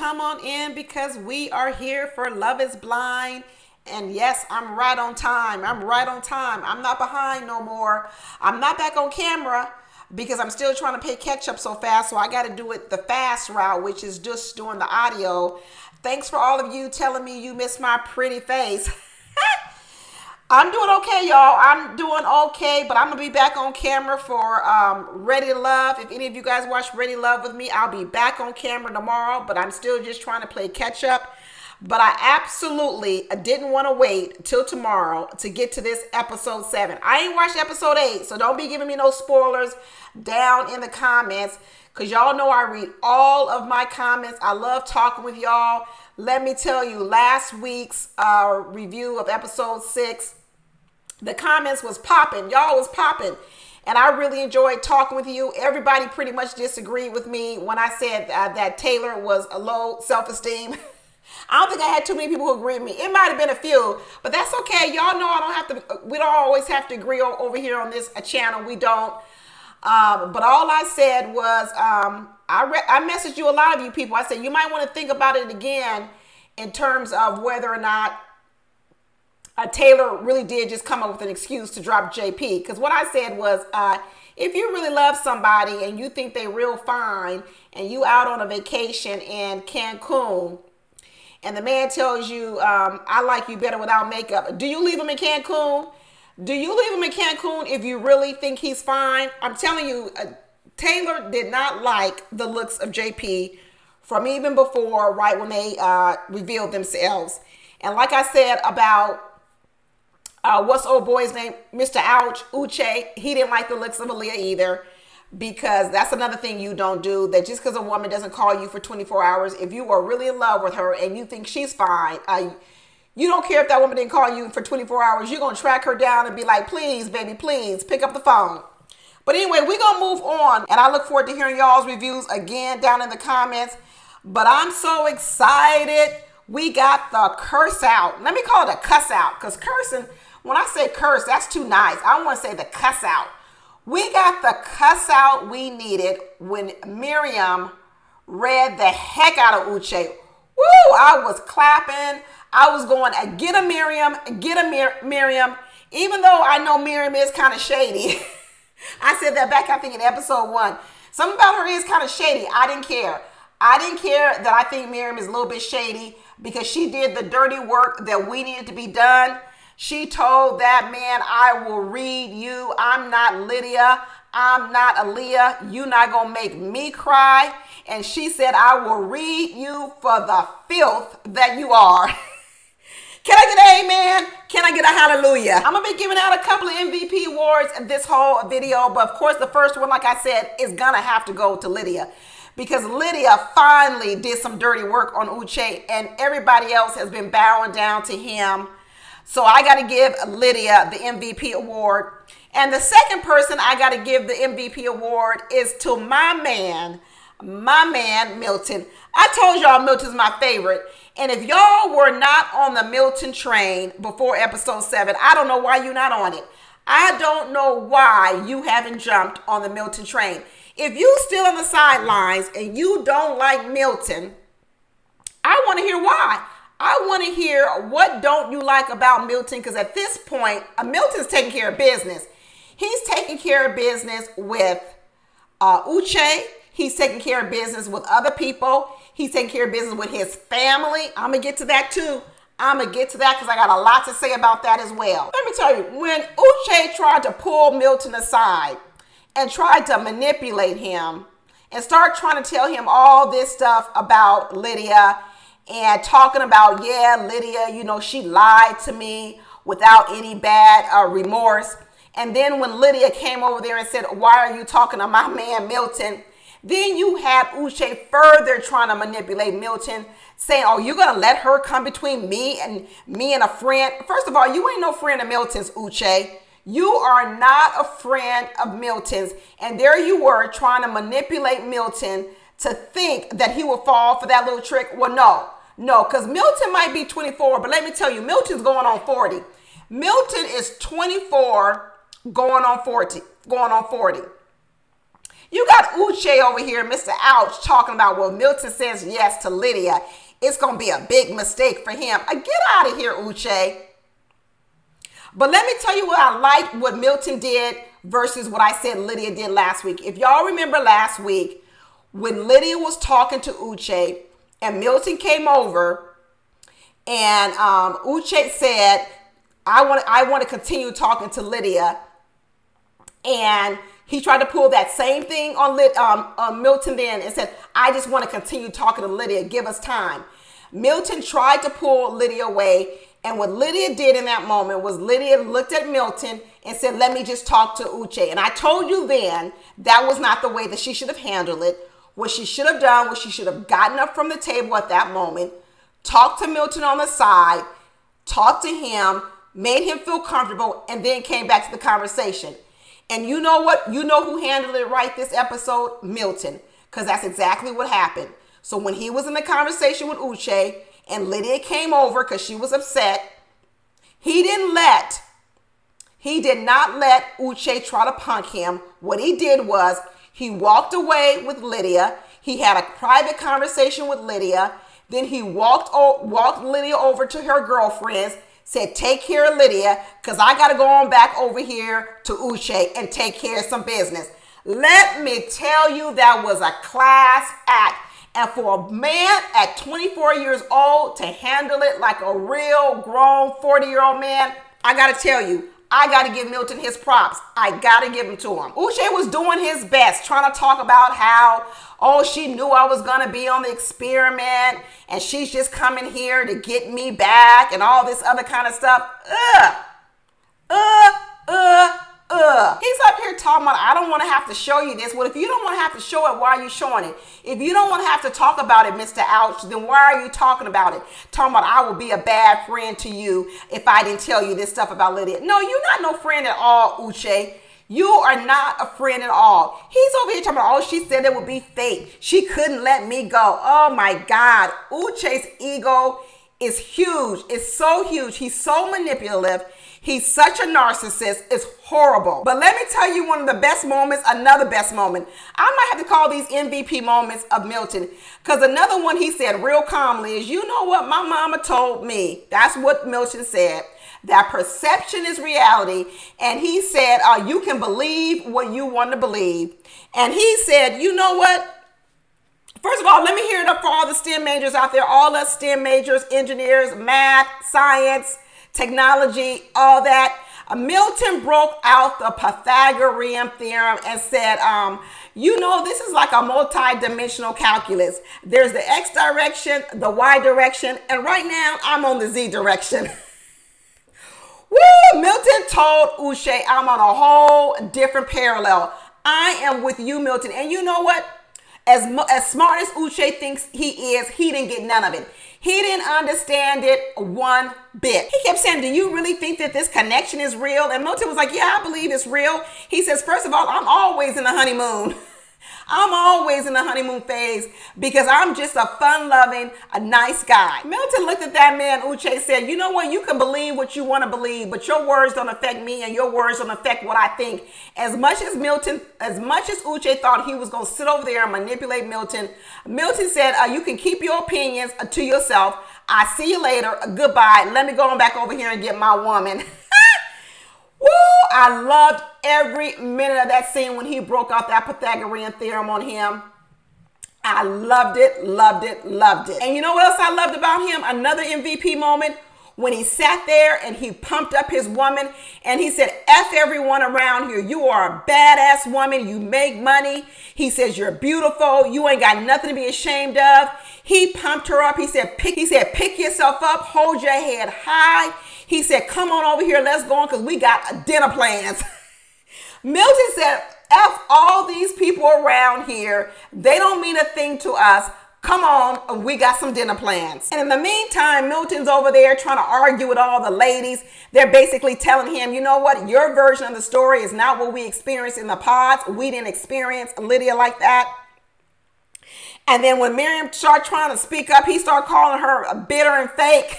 come on in because we are here for Love is Blind. And yes, I'm right on time. I'm right on time. I'm not behind no more. I'm not back on camera because I'm still trying to play catch up so fast. So I got to do it the fast route, which is just doing the audio. Thanks for all of you telling me you miss my pretty face. I'm doing okay, y'all. I'm doing okay, but I'm going to be back on camera for Ready to Love. If any of you guys watch Ready to Love with me, I'll be back on camera tomorrow, but I'm still just trying to play catch up. But I absolutely didn't want to wait till tomorrow to get to this episode 7. I ain't watched episode 8, so don't be giving me no spoilers down in the comments because y'all know I read all of my comments. I love talking with y'all. Let me tell you, last week's review of episode 6, the comments was popping. Y'all was popping. And I really enjoyed talking with you. Everybody pretty much disagreed with me when I said that Taylor was a low self-esteem. I don't think I had too many people who agreed with me. It might have been a few, but that's okay. Y'all know I don't have to, we don't always have to agree over here on this channel. We don't. But all I said was, I messaged you, a lot of you people. I said, you might want to think about it again in terms of whether or not Taylor really did just come up with an excuse to drop JP. Because what I said was, if you really love somebody and you think they real fine and you out on a vacation in Cancun and the man tells you, I like you better without makeup, do you leave him in Cancun? Do you leave him in Cancun if you really think he's fine? I'm telling you, Taylor did not like the looks of JP from even before, right when they revealed themselves. And like I said about, what's old boy's name? Mr. Ouch, Uche. He didn't like the looks of Aaliyah either, because that's another thing you don't do. That just because a woman doesn't call you for 24 hours, if you are really in love with her and you think she's fine, you don't care if that woman didn't call you for 24 hours. You're going to track her down and be like, please, baby, please pick up the phone. But anyway, we're going to move on. And I look forward to hearing y'all's reviews again down in the comments. But I'm so excited. We got the curse out. Let me call it a cuss out, because cursing, when I say curse, that's too nice. I don't want to say the cuss out. We got the cuss out we needed when Miriam read the heck out of Uche. Woo! I was clapping. I was going, get a Miriam, get a Miriam. Even though I know Miriam is kind of shady. I said that back, I think, in episode 1. Something about her is kind of shady. I didn't care. I didn't care that I think Miriam is a little bit shady because she did the dirty work that we needed to be done. She told that man, I will read you. I'm not Lydia. I'm not Aaliyah. You're not going to make me cry. And she said, I will read you for the filth that you are. Can I get an amen? Can I get a hallelujah? I'm going to be giving out a couple of MVP awards in this whole video. But of course, the first one, like I said, is going to have to go to Lydia. Because Lydia finally did some dirty work on Uche. And everybody else has been bowing down to him. So I got to give Lydia the MVP award. And the second person I got to give the MVP award is to my man, Milton. I told y'all Milton's my favorite. And if y'all were not on the Milton train before episode 7, I don't know why you're not on it. I don't know why you haven't jumped on the Milton train. If you still on the sidelines and you don't like Milton, I want to hear why. I want to hear what don't you like about Milton, because at this point, Milton's taking care of business. He's taking care of business with Uche. He's taking care of business with other people. He's taking care of business with his family. I'm going to get to that too. I'm going to get to that because I got a lot to say about that as well. Let me tell you, when Uche tried to pull Milton aside and tried to manipulate him and start trying to tell him all this stuff about Lydia and talking about, yeah, Lydia, you know, she lied to me without any bad remorse. And then when Lydia came over there and said, why are you talking to my man Milton? Then you had Uche further trying to manipulate Milton, saying, oh, you're going to let her come between me and a friend. First of all, you ain't no friend of Milton's, Uche. You are not a friend of Milton's. And there you were trying to manipulate Milton to think that he would fall for that little trick. Well, no, because Milton might be 24, but let me tell you, Milton's going on 40. Milton is 24 going on 40. You got Uche over here, Mr. Ouch, talking about, well, Milton says yes to Lydia. It's going to be a big mistake for him. Get out of here, Uche. But let me tell you what I liked what Milton did versus what I said Lydia did last week. If y'all remember last week, when Lydia was talking to Uche and Milton came over and Uche said, I want to continue talking to Lydia. And he tried to pull that same thing on Milton then and said, I just want to continue talking to Lydia. Give us time. Milton tried to pull Lydia away. And what Lydia did in that moment was Lydia looked at Milton and said, let me just talk to Uche. And I told you then that was not the way that she should have handled it. What she should have done was she should have gotten up from the table at that moment, talked to Milton on the side, talked to him, made him feel comfortable, and then came back to the conversation. And you know what? You know who handled it right this episode? Milton. Because that's exactly what happened. So when he was in the conversation with Uche and Lydia came over because she was upset, he did not let Uche try to punk him. What he did was he walked away with Lydia. He had a private conversation with Lydia. Then he walked Lydia over to her girlfriends, said, take care of Lydia because I got to go on back over here to Uche and take care of some business. Let me tell you, that was a class act. And for a man at 24 years old to handle it like a real grown 40-year-old man, I got to tell you, I got to give Milton his props. I got to give them to him. Uche was doing his best, trying to talk about how, oh, she knew I was going to be on the experiment and she's just coming here to get me back and all this other kind of stuff. He's up here talking about, I don't want to have to show you this. Well, if you don't want to have to show it, why are you showing it? If you don't want to have to talk about it, Mr. Ouch, then why are you talking about it? Talking about, I would be a bad friend to you if I didn't tell you this stuff about Lydia. No, you're not no friend at all, Uche. You are not a friend at all. He's over here talking about, oh, she said it would be fake. She couldn't let me go. Oh, my God. Uche's ego is huge. It's so huge. He's so manipulative. He's such a narcissist. It's horrible. But let me tell you one of the best moments, another best moment. I might have to call these MVP moments of Milton, because another one he said real calmly is, you know what my mama told me. That's what Milton said, that perception is reality. And he said, you can believe what you want to believe. And he said, you know what? First of all, let me hear it up for all the STEM majors out there, all us STEM majors, engineers, math, science, technology, all that. Milton broke out the Pythagorean theorem and said, you know, this is like a multi-dimensional calculus. There's the X direction, the Y direction, and right now I'm on the Z direction. Woo! Milton told Uche, I'm on a whole different parallel. I am with you, Milton. And you know what? As smart as Uche thinks he is, he didn't get none of it. He didn't understand it one bit. He kept saying, do you really think that this connection is real? And Milton was like, yeah, I believe it's real. He says, first of all, I'm always in the honeymoon. I'm always in the honeymoon phase because I'm just a fun-loving, a nice guy. Milton looked at that man, Uche, said, you know what? You can believe what you want to believe, but your words don't affect me and your words don't affect what I think. As much as Uche thought he was going to sit over there and manipulate Milton, Milton said, you can keep your opinions to yourself. I see you later. Goodbye. Let me go on back over here and get my woman. Woo! I loved every minute of that scene when he broke out that Pythagorean theorem on him. I loved it, loved it, loved it. And you know what else I loved about him? Another MVP moment when he sat there and he pumped up his woman and he said, F everyone around here. You are a badass woman. You make money. He says, you're beautiful. You ain't got nothing to be ashamed of. He pumped her up. He said, pick yourself up. Hold your head high. He said, come on over here. Let's go on because we got dinner plans. Milton said, F all these people around here. They don't mean a thing to us. Come on, we got some dinner plans. And in the meantime, Milton's over there trying to argue with all the ladies. They're basically telling him, you know what? Your version of the story is not what we experienced in the pods. We didn't experience Lydia like that. And then when Miriam started trying to speak up, he started calling her bitter and fake.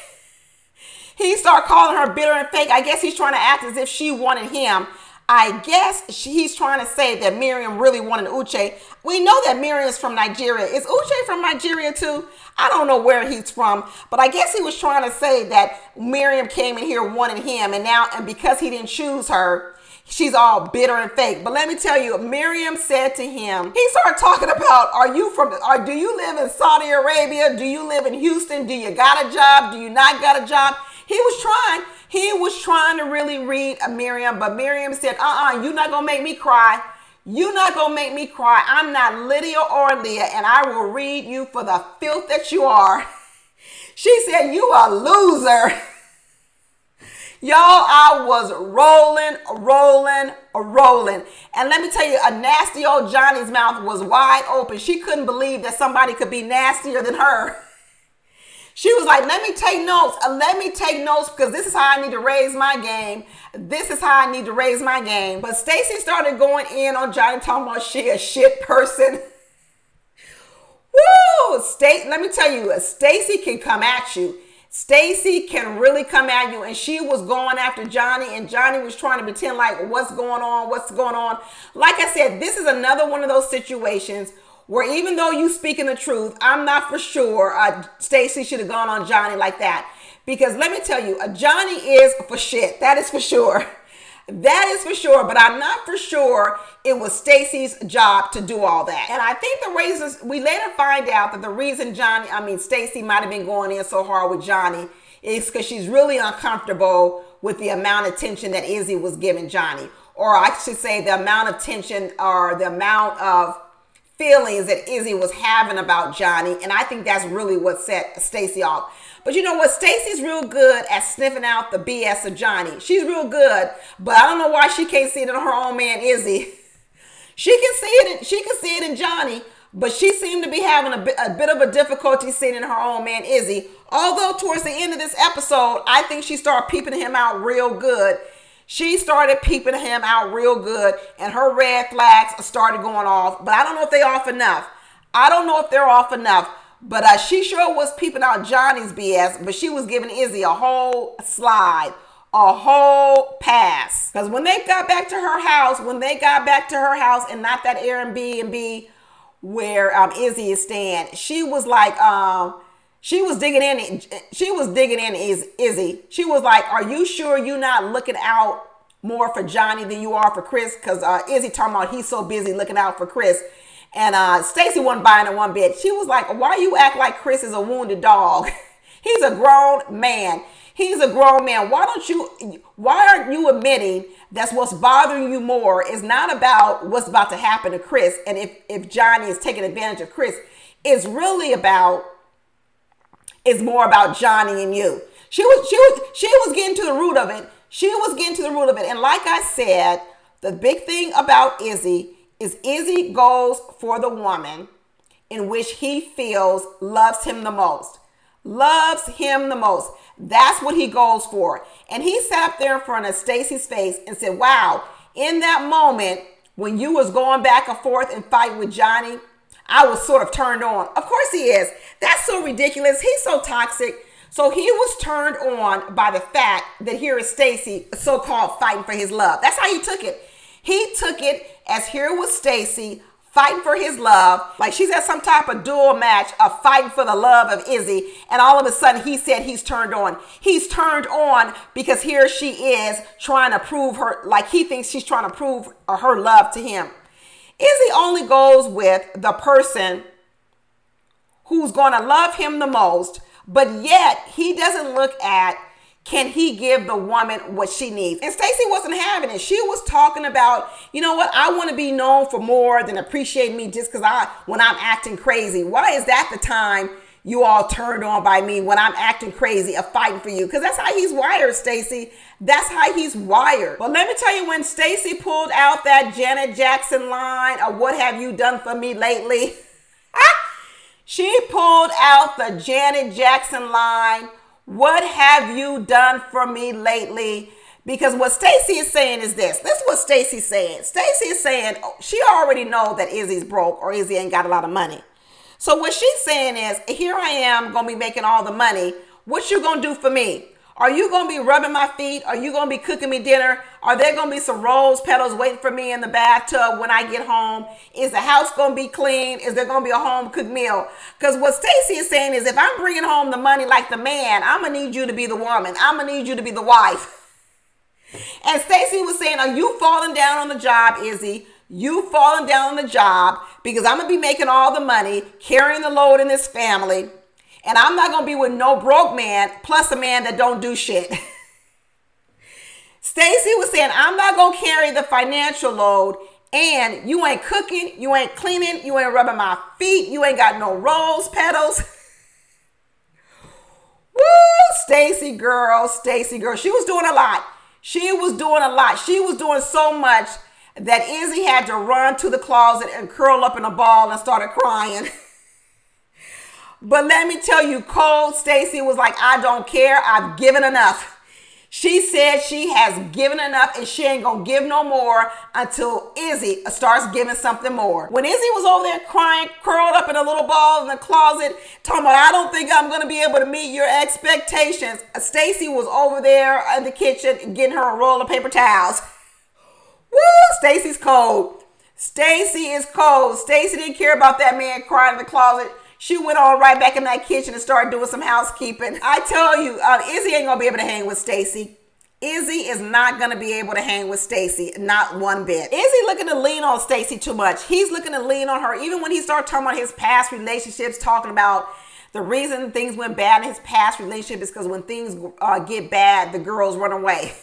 He started calling her bitter and fake. I guess he's trying to act as if she wanted him. I guess he's trying to say that Miriam really wanted Uche. We know that Miriam's from Nigeria. Is Uche from Nigeria too? I don't know where he's from, but I guess he was trying to say that Miriam came in here wanting him, and because he didn't choose her, she's all bitter and fake. But let me tell you, Miriam said to him, he started talking about, do you live in Saudi Arabia? Do you live in Houston? Do you got a job? Do you not got a job? He was trying to really read Miriam, but Miriam said, you're not going to make me cry. You're not going to make me cry. I'm not Lydia or Leah, and I will read you for the filth that you are. She said, you a loser. Y'all, I was rolling. And let me tell you, a nasty old Johnny's mouth was wide open. She couldn't believe that somebody could be nastier than her. She was like, let me take notes. Because this is how I need to raise my game. But Stacey started going in on Johnny, talking about she a shit person. Woo! Let me tell you, Stacey can come at you. Stacey can really come at you, and she was going after Johnny, and Johnny was trying to pretend like, what's going on? Like I said, this is another one of those situations where even though you speaking the truth, I'm not for sure Stacey should have gone on Johnny like that. Because let me tell you, Johnny is for shit. That is for sure. But I'm not for sure it was Stacey's job to do all that. And I think the reasons, we later find out that the reason Stacey might have been going in so hard with Johnny is because she's really uncomfortable with the amount of attention that Izzy was giving Johnny. Or I should say the amount of tension or the amount of feelings that Izzy was having about Johnny. And I think that's really what set Stacey off. But you know what? Stacey's real good at sniffing out the BS of Johnny. She's real good, but I don't know why she can't see it in her own man Izzy. She can see it in Johnny, but she seemed to be having a bit of a difficulty seeing it in her own man Izzy. Although towards the end of this episode, I think she started peeping him out real good. And her red flags started going off. But I don't know if they're off enough. But she sure was peeping out Johnny's BS, but she was giving Izzy a whole slide, a whole pass. Because when they got back to her house, and not that Airbnb where Izzy is staying, she was like, she was digging in Izzy. She was like, are you sure you're not looking out more for Johnny than you are for Chris? Because Izzy talking about he's so busy looking out for Chris. And Stacey wasn't buying it one bit. She was like, why you act like Chris is a wounded dog? He's a grown man. Why aren't you admitting that's what's bothering you more is not about what's about to happen to Chris. And if Johnny is taking advantage of Chris, it's more about Johnny and you. She was getting to the root of it. And like I said, the big thing about Izzy is Izzy goes for the woman in which he feels loves him the most. That's what he goes for. And he sat up there in front of Stacey's face and said, wow, in that moment when you was going back and forth and fighting with Johnny, I was sort of turned on. Of course he is. That's so ridiculous. He's so toxic. So he was turned on by the fact that here is Stacey so-called fighting for his love. That's how he took it. He took it as here was Stacey fighting for his love, like she's at some type of duel match of fighting for the love of Izzy, and all of a sudden he said he's turned on. He's turned on because here she is trying to prove her, like he thinks she's trying to prove her love to him. Izzy only goes with the person who's going to love him the most, but yet he doesn't look at, can he give the woman what she needs? And Stacey wasn't having it. She was talking about, you know what? I want to be known for more than appreciate me just because when I'm acting crazy. Why is that the time you all turned on by me when I'm acting crazy of fighting for you? Because that's how he's wired, Stacey. That's how he's wired. But let me tell you, when Stacey pulled out that Janet Jackson line of what have you done for me lately? She pulled out the Janet Jackson line. What have you done for me lately? Because what Stacey is saying is this. This is what Stacey's saying. Stacey is saying she already know that Izzy's broke or Izzy ain't got a lot of money. So what she's saying is, here I am going to be making all the money. What you going to do for me? Are you going to be rubbing my feet? Are you going to be cooking me dinner? Are there going to be some rose petals waiting for me in the bathtub when I get home? Is the house going to be clean? Is there going to be a home cooked meal? Because what Stacey is saying is, if I'm bringing home the money like the man, I'm going to need you to be the woman. I'm going to need you to be the wife. And Stacey was saying, are you falling down on the job, Izzy? You falling down on the job because I'm going to be making all the money, carrying the load in this family. And I'm not going to be with no broke man plus a man that don't do shit. Stacey was saying, I'm not going to carry the financial load. And you ain't cooking. You ain't cleaning. You ain't rubbing my feet. You ain't got no rose petals. Woo, Stacey girl, Stacey girl. She was doing a lot. She was doing a lot. She was doing so much that Izzy had to run to the closet and curl up in a ball and started crying. But let me tell you, cold Stacey was like, I don't care. I've given enough. She said she has given enough and she ain't going to give no more until Izzy starts giving something more. When Izzy was over there crying, curled up in a little ball in the closet, talking about, I don't think I'm going to be able to meet your expectations, Stacey was over there in the kitchen getting her a roll of paper towels. Woo, Stacey's cold. Stacey is cold. Stacey didn't care about that man crying in the closet. She went on right back in that kitchen and started doing some housekeeping. I tell you, Izzy ain't going to be able to hang with Stacey. Izzy is not going to be able to hang with Stacey, not one bit. Izzy looking to lean on Stacey too much. He's looking to lean on her. Even when he started talking about his past relationships, talking about the reason things went bad in his past relationship is because when things get bad, the girls run away.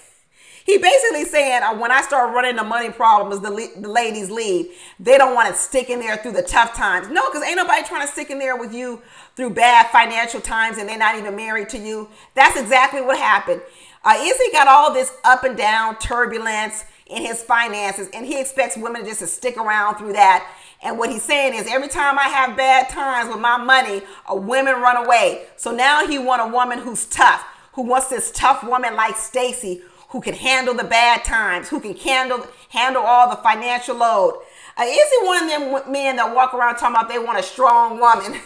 He basically saying, when I start running the money problems, the ladies leave. They don't want to stick in there through the tough times. No, because ain't nobody trying to stick in there with you through bad financial times and they're not even married to you. That's exactly what happened. Izzy got all this up and down turbulence in his finances, and he expects women just to stick around through that. And what he's saying is, every time I have bad times with my money, women run away. So now he wants a woman who's tough, who wants this tough woman like Stacey, who can handle the bad times, who can handle all the financial load. Izzy one of them men that walk around talking about they want a strong woman.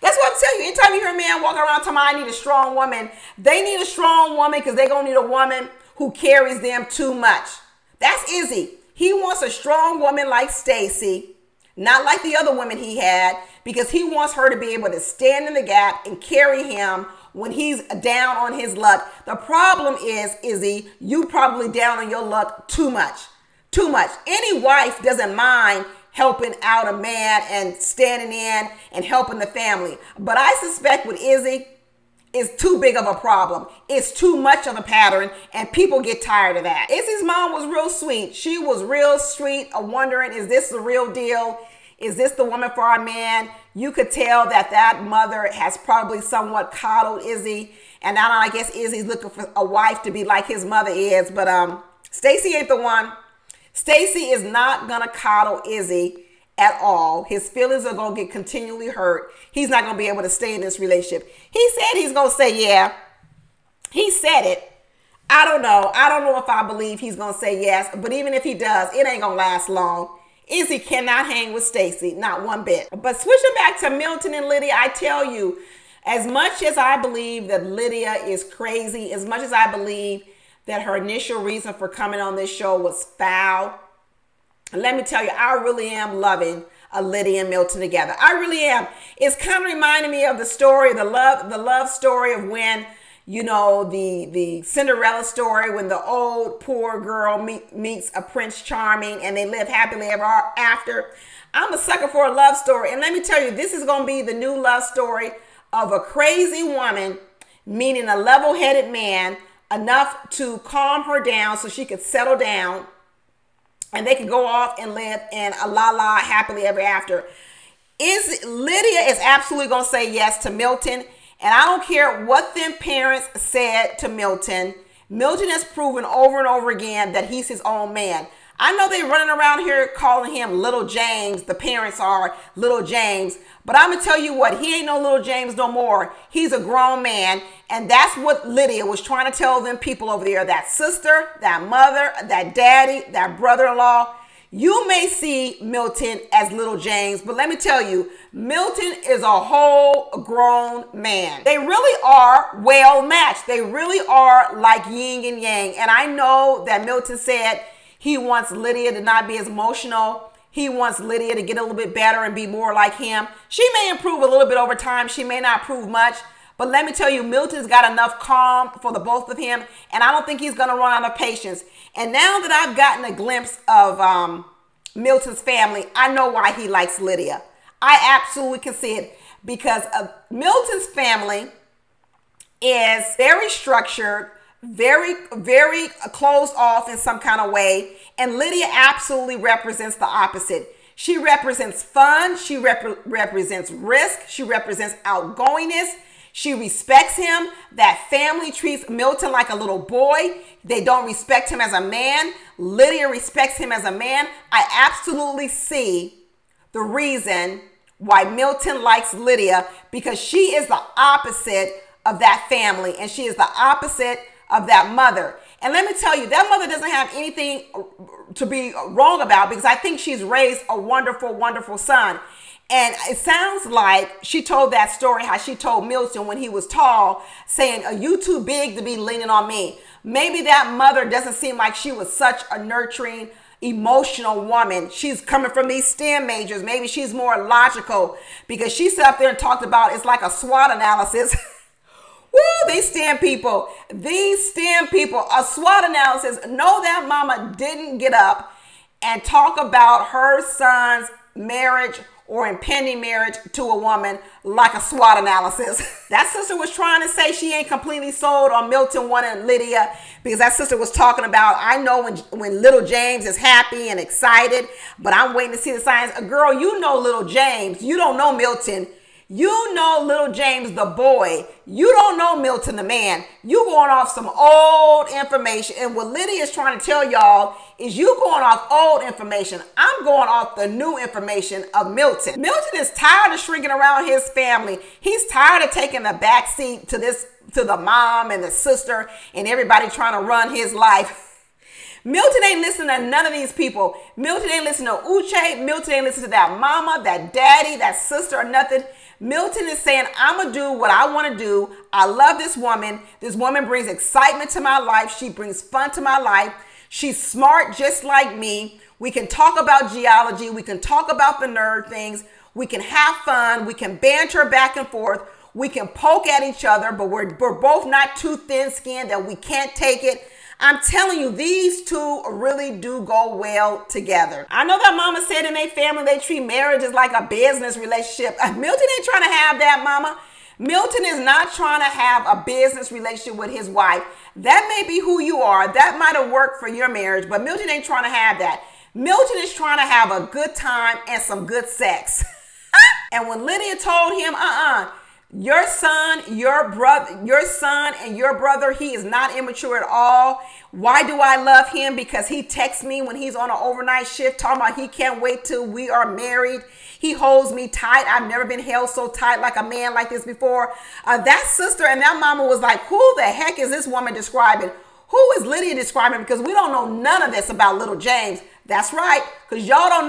That's what I'm telling you. Anytime you hear a man walk around talking about I need a strong woman, they need a strong woman because they're going to need a woman who carries them too much. That's Izzy. He wants a strong woman like Stacey, not like the other women he had, because he wants her to be able to stand in the gap and carry him when he's down on his luck. The problem is, Izzy, you probably down on your luck too much. Too much. Any wife doesn't mind helping out a man and standing in and helping the family. But I suspect with Izzy, it's too big of a problem. It's too much of a pattern, and people get tired of that. Izzy's mom was real sweet. She was real sweet, wondering, is this the real deal? Is this the woman for our man? You could tell that that mother has probably somewhat coddled Izzy. And now I guess Izzy's looking for a wife to be like his mother is. But Stacey ain't the one. Stacey is not going to coddle Izzy at all. His feelings are going to get continually hurt. He's not going to be able to stay in this relationship. He said he's going to say yeah. He said it. I don't know. I don't know if I believe he's going to say yes. But even if he does, it ain't going to last long. Izzy cannot hang with Stacey, not one bit. But switching back to Milton and Lydia, I tell you, as much as I believe that Lydia is crazy, as much as I believe that her initial reason for coming on this show was foul, let me tell you, I really am loving Lydia and Milton together. I really am. It's kind of reminding me of the story, the love story of when, you know, the Cinderella story, when the old poor girl meets a Prince Charming and they live happily ever after. I'm a sucker for a love story. And let me tell you, this is going to be the new love story of a crazy woman meeting a level-headed man enough to calm her down so she could settle down and they can go off and live in a la happily ever after. Lydia is absolutely going to say yes to Milton. And I don't care what them parents said to Milton. Milton has proven over and over again that he's his own man. I know they're running around here calling him Little James. The parents are Little James. But I'm going to tell you what, he ain't no Little James no more. He's a grown man. And that's what Lydia was trying to tell them people over there. That sister, that mother, that daddy, that brother-in-law. You may see Milton as little James, but let me tell you, Milton is a whole grown man. They really are well matched. They really are like yin and yang. And I know that Milton said he wants Lydia to not be as emotional. He wants Lydia to get a little bit better and be more like him. She may improve a little bit over time. She may not improve much. But let me tell you, Milton's got enough calm for the both of him. And I don't think he's going to run out of patience. And now that I've gotten a glimpse of Milton's family, I know why he likes Lydia. I absolutely can see it. Because Milton's family is very structured, very closed off in some kind of way. And Lydia absolutely represents the opposite. She represents fun. She represents risk. She represents outgoingness. She respects him. That family treats Milton like a little boy. They don't respect him as a man. Lydia respects him as a man. I absolutely see the reason why Milton likes Lydia, because she is the opposite of that family, and she is the opposite of that mother. And let me tell you, that mother doesn't have anything to be wrong about, because I think she's raised a wonderful, wonderful son. And it sounds like she told that story, how she told Milton when he was tall, saying, "Are you too big to be leaning on me?" Maybe that mother doesn't seem like she was such a nurturing, emotional woman. She's coming from these STEM majors. Maybe she's more logical, because she sat up there and talked about it's like a SWOT analysis. Woo, these STEM people, a SWOT analysis. No, that mama didn't get up and talk about her son's marriage or impending marriage to a woman like a SWOT analysis. That sister was trying to say she ain't completely sold on Milton wanting Lydia, because that sister was talking about, I know when little James is happy and excited, but I'm waiting to see the signs. Girl, you know little James. You don't know Milton. You know little James the boy. You don't know Milton the man. You going off some old information. And what Lydia is trying to tell y'all is you going off old information. I'm going off the new information of Milton. Milton is tired of shrinking around his family. He's tired of taking the back seat to the mom and the sister and everybody trying to run his life. Milton ain't listening to none of these people. Milton ain't listening to Uche. Milton ain't listening to that mama, that daddy, that sister, or nothing. Milton is saying, I'm going to do what I want to do. I love this woman. This woman brings excitement to my life. She brings fun to my life. She's smart just like me. We can talk about geology. We can talk about the nerd things. We can have fun. We can banter back and forth. We can poke at each other, but we're both not too thin-skinned that we can't take it. I'm telling you, these two really do go well together. I know that mama said in their family they treat marriage as like a business relationship. Milton ain't trying to have that, mama. Milton is not trying to have a business relationship with his wife. That may be who you are. That might have worked for your marriage, but Milton ain't trying to have that. Milton is trying to have a good time and some good sex. And when Lydia told him, your son and your brother, he is not immature at all. Why do I love him? Because he texts me when he's on an overnight shift talking about he can't wait till we are married. He holds me tight. I've never been held so tight like a man like this before. That sister and that mama was like, who the heck is this woman describing? Who is Lydia describing? Because we don't know none of this about little James. That's right, because y'all don't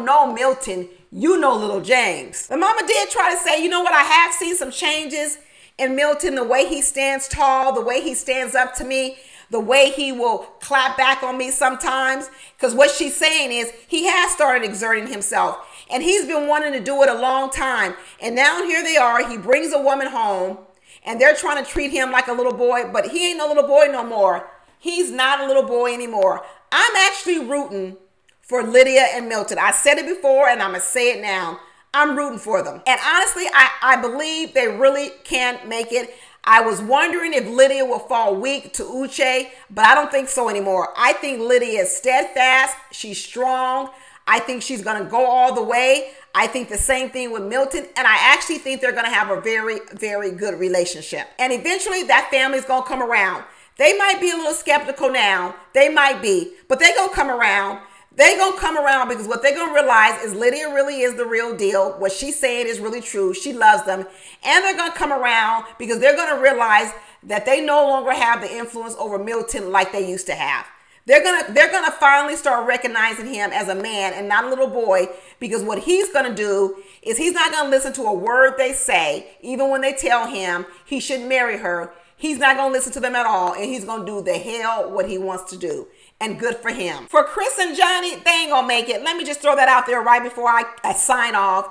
know Milton. You know little James. The mama did try to say, you know what, I have seen some changes in Milton, the way he stands tall, the way he stands up to me, the way he will clap back on me sometimes. Because what she's saying is he has started exerting himself, and he's been wanting to do it a long time. And now here they are. He brings a woman home, and they're trying to treat him like a little boy, but he ain't no little boy no more. He's not a little boy anymore. I'm actually rooting for Lydia and Milton. I said it before and I'm going to say it now. I'm rooting for them. And honestly, I believe they really can make it. I was wondering if Lydia will fall weak to Uche, but I don't think so anymore. I think Lydia is steadfast. She's strong. I think she's going to go all the way. I think the same thing with Milton. And I actually think they're going to have a very, very good relationship. And eventually that family's going to come around. They might be a little skeptical now. They might be, but they're going to come around. They're going to come around because what they're going to realize is Lydia really is the real deal. What she's saying is really true. She loves them. And they're going to come around because they're going to realize that they no longer have the influence over Milton like they used to have. They're gonna finally start recognizing him as a man and not a little boy, because what he's gonna do is he's not gonna listen to a word they say, even when they tell him he should marry her. He's not gonna listen to them at all, and he's gonna do the hell what he wants to do. And good for him. For Chris and Johnny, they ain't gonna make it. Let me just throw that out there right before I sign off.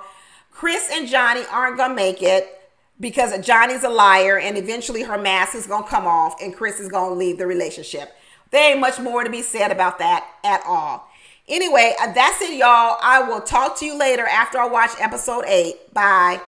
Chris and Johnny aren't gonna make it, because Johnny's a liar, and eventually her mask is gonna come off and Chris is gonna leave the relationship. There ain't much more to be said about that at all. Anyway, that's it, y'all. I will talk to you later after I watch episode 8. Bye.